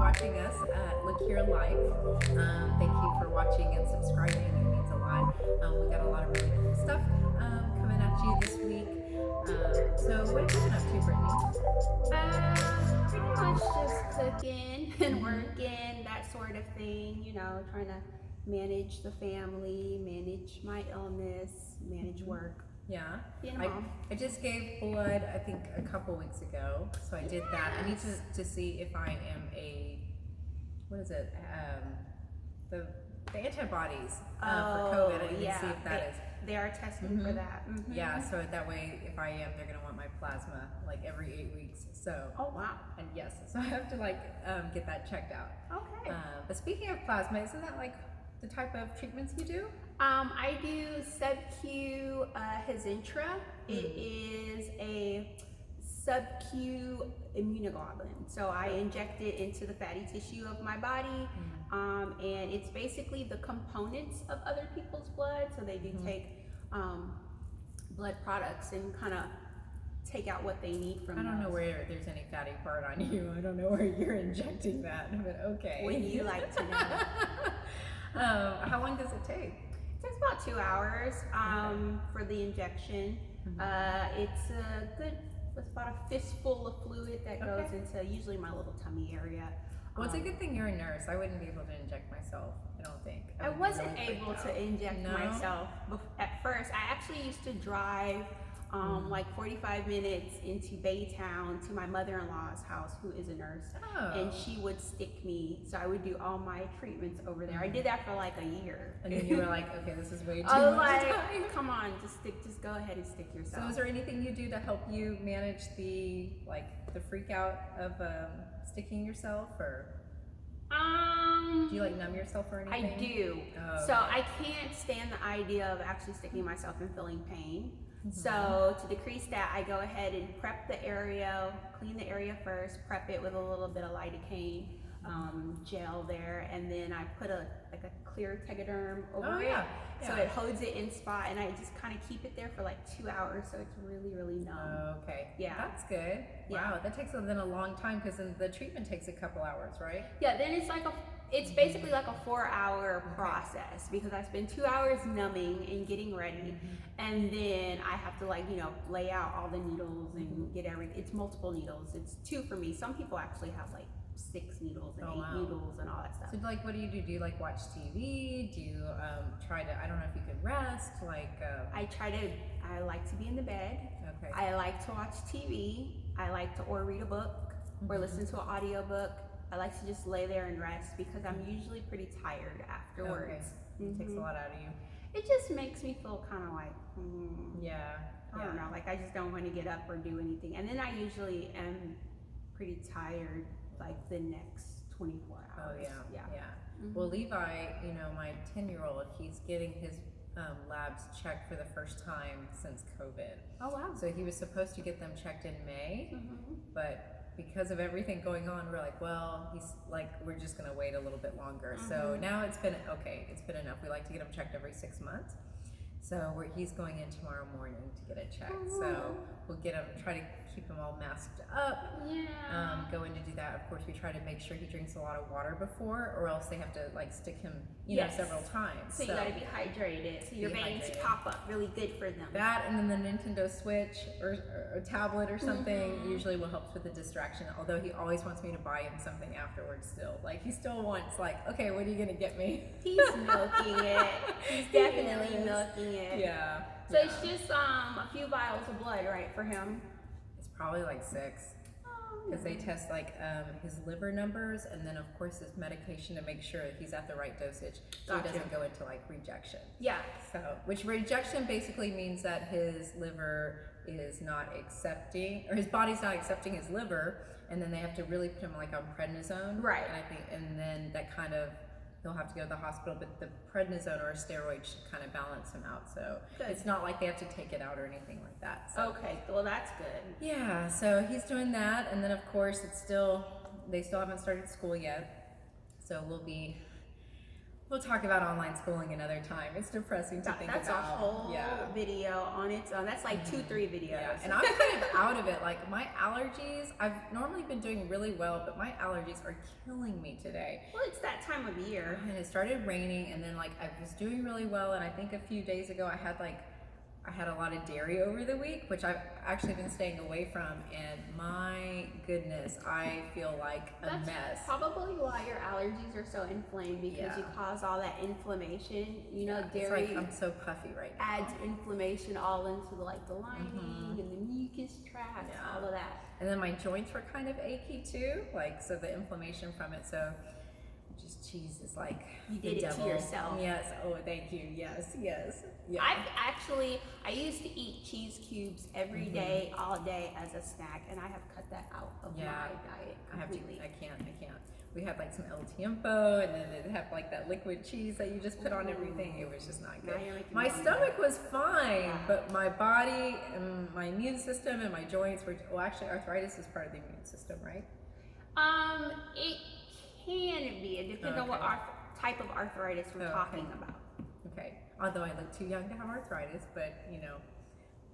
watching us at Look Here Life. Thank you for watching and subscribing. It means a lot. We got a lot of really cool stuff coming at you this week. So what have you been up to, Brittany? Pretty much just cooking and working, that sort of thing, trying to manage the family, manage my illness, manage work. Yeah. You know. I just gave blood, I think, a couple weeks ago. So I did that. I need to see if I am what is it? The antibodies for COVID. I need to see if that is. They are testing for that. Yeah, so that way, if I am, they're going to want my plasma like every 8 weeks. So. Oh, wow. And yes, so I have to get that checked out. Okay. But speaking of plasma, isn't that like the type of treatments you do? I do sub-Q Hizentra. It is a sub-Q immunoglobulin. So I inject it into the fatty tissue of my body, and it's basically the components of other people's blood. So they do take blood products and kind of take out what they need from. I don't know where there's any fatty part on you. I don't know where you're injecting that, but okay. Would you like to know? How long does it take? It takes about 2 hours for the injection. It's a good, it's about a fistful of fluid that goes into usually my little tummy area. Well, it's a good thing you're a nurse. I wouldn't be able to inject myself, I don't think. I wasn't able to inject myself at first. I actually used to drive like 45 minutes into Baytown to my mother-in-law's house, who is a nurse, and she would stick me. So I would do all my treatments over there. I did that for like a year. And then you were like, okay, this is way too I was much like, time. come on, just go ahead and stick yourself. So is there anything you do to help you manage the freak out of sticking yourself, or do you like numb yourself or anything? I do. So I can't stand the idea of actually sticking myself and feeling pain. So to decrease that, I go ahead and prep the area, clean the area first, prep it with a little bit of lidocaine gel there, and then I put a clear Tegaderm over it, so it holds it in spot, and I just kind of keep it there for like 2 hours, so it's really, really numb. Okay. Yeah. That's good. Wow, that takes then a long time, because then the treatment takes a couple hours, right? Yeah, then it's basically like a 4-hour process, because I spend 2 hours numbing and getting ready, and then I have to lay out all the needles and get everything. It's multiple needles. It's 2 for me. Some people actually have like 6 needles and 8 needles and all that stuff. So what do you do? Do you watch TV? Do you try to, I don't know if you could rest? I like to be in the bed. Okay. I like to watch TV. I like to read a book or listen to an audiobook. I like to just lay there and rest, because I'm usually pretty tired afterwards. Okay. It takes a lot out of you. It just makes me feel kind of like, I don't know, like I just don't want to get up or do anything. And then I usually am pretty tired the next 24 hours. Oh, yeah. Well, Levi, my 10-year-old, he's getting his labs checked for the first time since COVID. Oh, wow. So he was supposed to get them checked in May, but because of everything going on, we're like, well, we're just going to wait a little bit longer. So now it's been enough. We like to get him checked every 6 months. So he's going in tomorrow morning to get it checked. So we'll get him, try to keep him all masked up. Yeah. Go in to do that. Of course, we try to make sure he drinks a lot of water before, or else they have to stick him, several times. So you gotta be hydrated. So your veins pop up really good for them. That, and then the Nintendo Switch or a tablet or something usually will help with the distraction. Although he always wants me to buy him something afterwards. Still, he still wants okay, what are you gonna get me? He's milking it. He's definitely milking it. Yeah. So it's just a few vials of blood, right, for him? It's probably 6. Because they test his liver numbers, and then of course his medication to make sure that he's at the right dosage, so he doesn't go into rejection. Yeah. So, which rejection basically means that his liver is not accepting, or his body's not accepting his liver, and then they have to really put him on prednisone. Right. And then that kind of, he'll have to go to the hospital, but the prednisone or a steroid should kind of balance him out. So it's not like they have to take it out or anything like that. So. Okay, well that's good. Yeah, so he's doing that, and then of course they still haven't started school yet. So We'll talk about online schooling another time. It's depressing to think That's about. a whole video on its own. That's like 2-3 videos. Yeah. And I'm kind of out of it. Like my allergies, I've normally been doing really well, but my allergies are killing me today. Well, it's that time of year. And it started raining, and then like I was doing really well, and I think a few days ago I had a lot of dairy over the week, which I've actually been staying away from, and my goodness, I feel like a mess. That's probably why your allergies are so inflamed, because you cause all that inflammation. You know, dairy. It's like I'm so puffy right now. Adds inflammation all into the lining and the mucus tract, all of that. And then my joints were kind of achy too, like so the inflammation from it. So just cheese is like you did it to yourself. Yes. Oh, thank you. Yes. Yeah. I used to eat cheese cubes every day, all day as a snack, and I have cut that out of my diet completely. I can't. We had like some El Tiempo, and then it had like that liquid cheese that you just put on everything. It was just not good. My stomach was fine, but my body and my immune system and my joints were, well, actually arthritis is part of the immune system, right? It can be. It depends on what type of arthritis we're talking about. Okay. Although I look too young to have arthritis, but you know,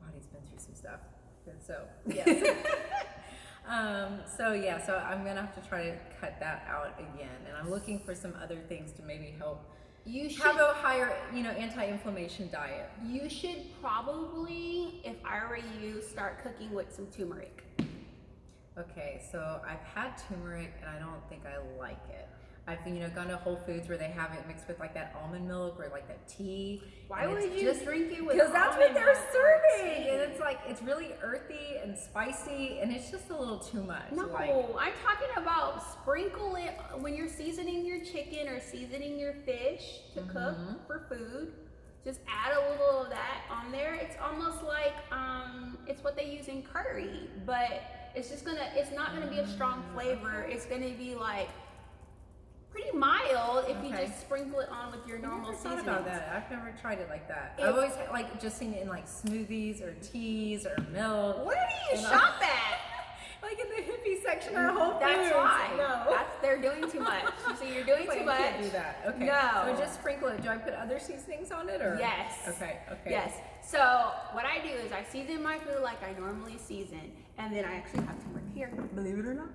body's been through some stuff. So yes. So I'm gonna have to try to cut that out again, and I'm looking for some other things to maybe help. You should have a higher, anti-inflammation diet. You should probably, if I were you, start cooking with some turmeric. Okay, so I've had turmeric and I don't think I like it. I've gone to Whole Foods where they have it mixed with like that almond milk or like that tea. Why would you just drink it with? Because that's what they're serving, and it's like it's really earthy and spicy, and it's just a little too much. No, I'm talking about sprinkle it when you're seasoning your chicken or seasoning your fish to cook for food. Just add a little of that on there. It's almost like it's what they use in curry, but it's not gonna be a strong flavor. It's gonna be like pretty mild if you just sprinkle it on with your normal seasonings. I've never thought about that. I've never tried it like that. I've always just seen it in like smoothies or teas or milk. Where do you shop at? Like in the hippie section of Whole Foods. That's why. They're doing too much. You see, you're doing too much. I can't do that. Okay. No. So just sprinkle it. Do I put other seasonings on it, or? Yes. Okay. Yes. So what I do is I season my food like I normally season, and then I actually have turmeric here. Believe it or not.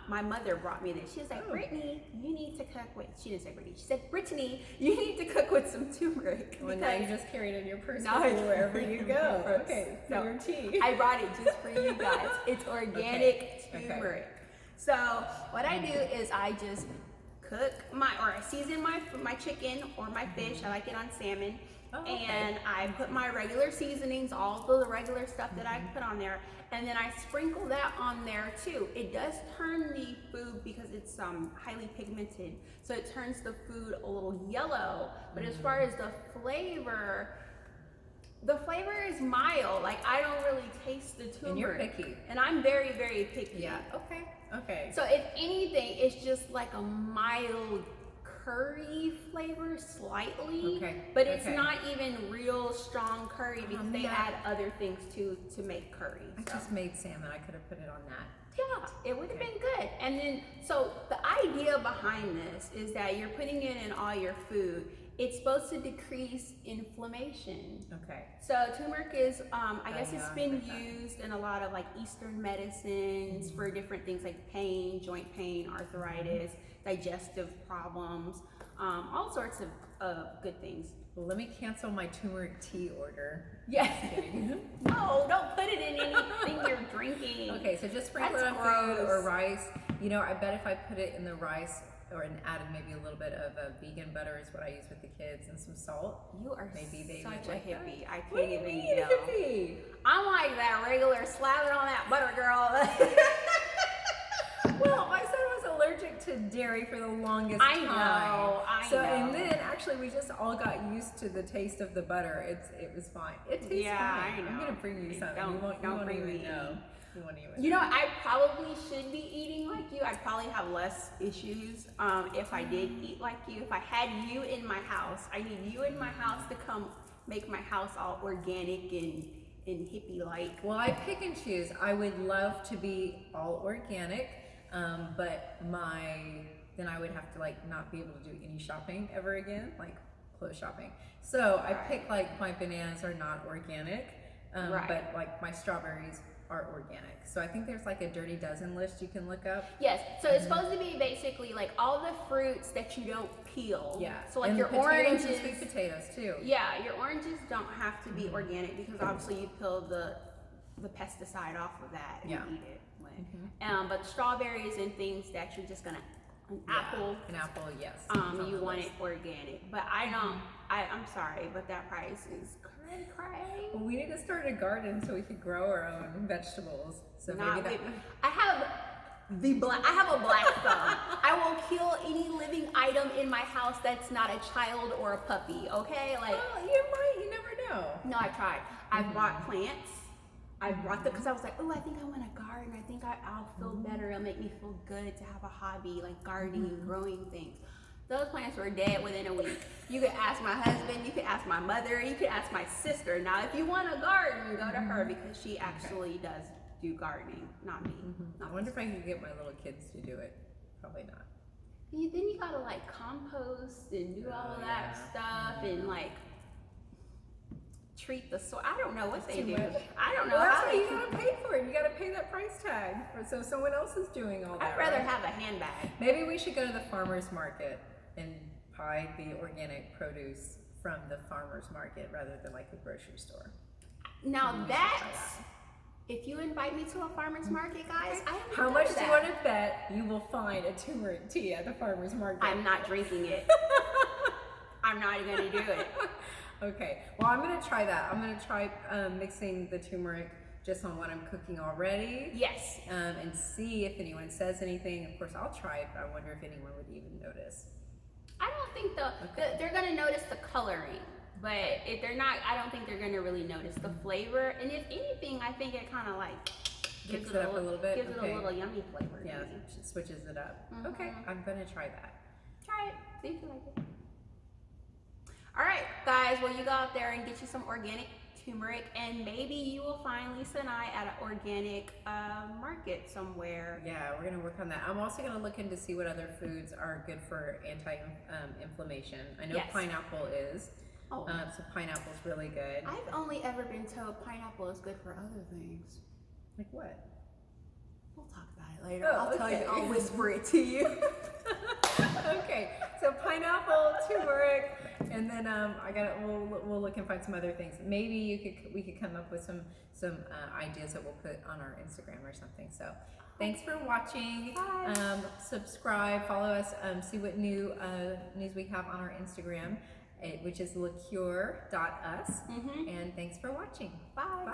My mother brought me this. She was like, Brittany, you need to cook with, she didn't say Brittany, she said, Brittany, you need to cook with some turmeric. Well, now you just carry it in your purse wherever you go. Okay, so your tea. I brought it just for you guys. It's organic turmeric. So what I do is I just cook I season my chicken or my fish. I like it on salmon. And I put my regular seasonings, all the regular stuff that I put on there, and then I sprinkle that on there too. It does turn the food, because it's highly pigmented, so it turns the food a little yellow. But as far as the flavor is mild. Like I don't really taste the turmeric. And you're picky. And I'm very, very picky. Yeah. Okay. So if anything, it's just like a mild curry flavor slightly, but it's not even real strong curry, because they add other things to make curry. I just made salmon. I could have put it on that. Yeah, it would have been good. And then, so the idea behind this is that you're putting it in all your food. It's supposed to decrease inflammation. Okay. So turmeric is, I guess it's been used in a lot of like Eastern medicines for different things like pain, joint pain, arthritis, digestive problems, all sorts of good things. Well, let me cancel my turmeric tea order. Yes. No, don't put it in anything you're drinking. Okay, so just sprinkle it on food or rice. I bet if I put it in the rice and added maybe a little bit of vegan butter is what I use with the kids, and some salt. You are maybe they such would a hippie. I can't what do you even mean, yell. Hippie? I'm like that regular slap it on that butter, girl. Well, my son was allergic to dairy for the longest time. I know. And then actually we just all got used to the taste of the butter. It was fine. It tastes fine. I know. I'm gonna bring you something. Don't bring me. Know. I probably should be eating like you. I'd probably have less issues if I did eat like you. If I had you in my house, I need you in my house to come make my house all organic and hippie-like. Well, I pick and choose. I would love to be all organic, but my then I would have to like not be able to do any shopping ever again, like clothes shopping. So I pick like my bananas are not organic, but like my strawberries are organic. So I think there's like a Dirty Dozen list you can look up. Yes, so it's supposed to be basically like all the fruits that you don't peel. Yeah. So like and your potatoes oranges, and sweet potatoes too. Yeah, your oranges don't have to be organic because obviously you peel the pesticide off of that and eat it. But strawberries and things that you're just gonna apple. An apple, yes. You want it organic, but I don't. I'm sorry, but that price is cray. Well, we need to start a garden so we could grow our own vegetables. So Not maybe that. with, I have a black thumb. I will kill any living item in my house that's not a child or a puppy. Okay, like. Well, you might. You never know. No, I tried. I brought plants. I brought them because I was like, oh, I think I want a garden. I think I'll feel better. It'll make me feel good to have a hobby like gardening and growing things. Those plants were dead within a week. You could ask my husband, you could ask my mother, you could ask my sister. Now, if you want a garden, go to her because she actually does do gardening, not me. I wonder if I could get my little kids to do it. Probably not. Then you gotta like compost and do all of that stuff and like treat the soil. I don't know what they do. I don't know how you gotta pay for it. You gotta pay that price tag. So someone else is doing all that. I'd rather have a handbag. Maybe we should go to the farmer's market and buy the organic produce from the farmer's market rather than like a grocery store. Now that's, if you invite me to a farmer's market, guys, I have How much do you want to bet you will find a turmeric tea at the farmer's market? I'm not drinking it. I'm not going to do it. Okay, well I'm going to try that. I'm going to try mixing the turmeric just on what I'm cooking already. Yes. And see if anyone says anything. Of course, I'll try it, but I wonder if anyone would even notice. I don't think they're going to notice the coloring, but if they're not, I don't think they're going to really notice the flavor. And if anything, I think it kind of like gives it up a little bit. Gives it a little yummy flavor. Yeah, switches it up. Okay, I'm going to try that. Try it. See if you like it. All right, guys. Well, you go out there and get you some organic turmeric, and maybe you will find Lisa and I at an organic market somewhere. Yeah, we're gonna work on that. I'm also gonna look into see what other foods are good for anti-inflammation. I know pineapple is. So pineapple's really good. I've only ever been told pineapple is good for other things. Like what? We'll talk about it later. I'll tell you. I'll whisper it to you. Okay, so pineapple, turmeric, and then we'll look and find some other things. Maybe we could come up with some ideas that we'll put on our Instagram or something. So thanks for watching. Subscribe, follow us, see what news we have on our Instagram, which is liqueur.us. And thanks for watching. Bye.